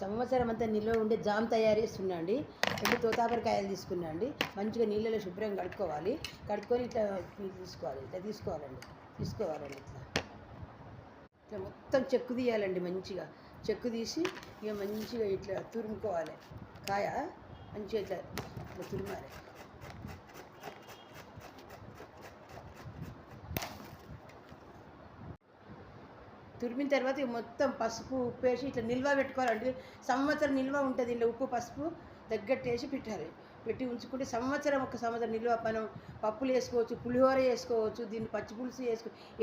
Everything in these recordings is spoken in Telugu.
సంవత్సరం అంతా నిల్వ ఉండే జామ్ తయారు చేస్తున్నా అండి. 2 తోతాపరికాయలు తీసుకున్నా అండి. మంచిగా నీళ్ళలో శుభ్రంగా కడుక్కోవాలి. కడుక్కొని ఇట్లా తీసుకోవాలండి. ఇట్లా మొత్తం చెక్కు తీయాలండి. మంచిగా చెక్కు తీసి ఇక మంచిగా ఇట్లా తురుముకోవాలి. కాయ మంచిగా ఇట్లా తురుమాలి. తురిమిన తర్వాత మొత్తం పసుపు ఉప్పు వేసి ఇట్లా నిల్వ పెట్టుకోవాలండి. సంవత్సరం నిల్వ ఉంటుంది. ఇలా ఉప్పు పసుపు తగ్గట్టు వేసి పెట్టి ఉంచుకుంటే ఒక సంవత్సరం నిల్వ. మనం పప్పులు వేసుకోవచ్చు, పులిహోర చేసుకోవచ్చు, దీన్ని పచ్చి పులుసు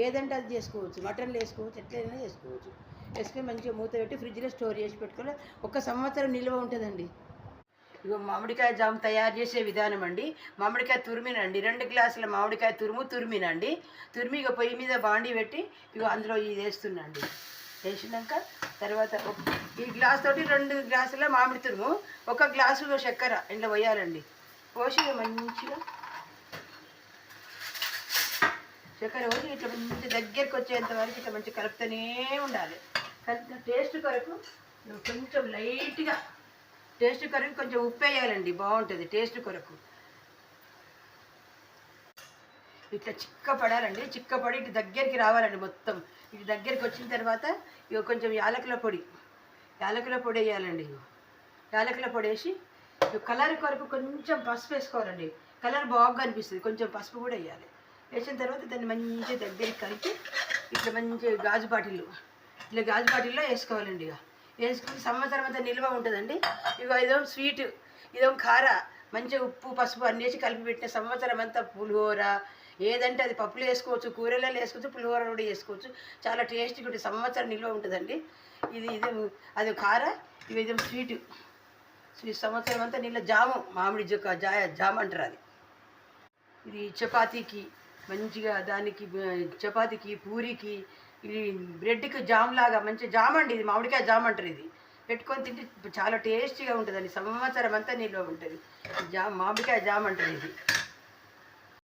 ఏదంటే అది చేసుకోవచ్చు, మటన్లు వేసుకోవచ్చు, ఎట్లయినా వేసుకొని మంచిగా మూత పెట్టి ఫ్రిడ్జ్లో స్టోర్ చేసి పెట్టుకొని 1 సంవత్సరం నిల్వ ఉంటుందండి. ఇగో మామిడికాయ జామ్ తయారు చేసే విధానం అండి. మామిడికాయ తురిమినండి, 2 గ్లాసుల మామిడికాయ తురిమినండి. ఇక పొయ్యి మీద బాండి పెట్టి ఇగో అందులో ఇది వేస్తున్నాండి. వేసినాక తర్వాత ఈ గ్లాస్ తోటి 2 గ్లాసుల మామిడి తురుము, 1 గ్లాసు చక్కెర ఇంట్లో పోయాలండి. పోసి మంచిగా చక్కెర పోసి ఇట్లా మంచి దగ్గరికి వచ్చేంత వరకు ఇట్లా మంచిగా కలుపుతూనే ఉండాలి. కలిపిన టేస్ట్ కొరకు కొంచెం లైట్గా కొంచెం ఉప్పు వేయాలండి. బాగుంటుంది టేస్ట్ కొరకు. ఇట్లా చిక్కపడాలండి. చిక్కపడి ఇటు దగ్గరికి రావాలండి. మొత్తం ఇటు దగ్గరికి వచ్చిన తర్వాత ఇక కొంచెం యాలకుల పొడి వేయాలండి. యాలకుల పొడి వేసి కలర్ కొరకు కొంచెం పసుపు వేసుకోవాలండి. కలర్ బాగా అనిపిస్తుంది. కొంచెం పసుపు కూడా వేయాలి. వేసిన తర్వాత దాన్ని మంచిగా దగ్గరికి కలిపి ఇట్లా మంచిగా గాజు బాటిల్లో వేసుకోవాలండి. వేసుకుని సంవత్సరం అంతా నిల్వ ఉంటుందండి. ఇదో స్వీట్, ఇదో కార, మంచిగా ఉప్పు పసుపు అన్నీ వేసి కలిపి పెట్టిన సంవత్సరం అంతా పులిహోర ఏదంటే అది పప్పులు వేసుకోవచ్చు, కూరలలో వేసుకోవచ్చు, పులిహోర కూడా వేసుకోవచ్చు. చాలా టేస్టీగా ఉంటుంది. సంవత్సరం నిల్వ ఉంటుందండి. అది కార, ఇదో స్వీట్ సంవత్సరం అంతా నిల్వ. జాము మామిడి జామ్ అంటారు. అది ఇది చపాతీకి మంచిగా, దానికి చపాతీకి పూరికి ఇది బ్రెడ్కి జామ్ లాగా మంచి జామ్ అండి. ఇది మామిడికాయ జామ్ అంటారు. ఇది పెట్టుకొని తింటే చాలా టేస్టీగా ఉంటుందండి. సంవత్సరం అంతా నిల్వ ఉంటుంది. మామిడికాయ జామ్ అంటారు ఇది.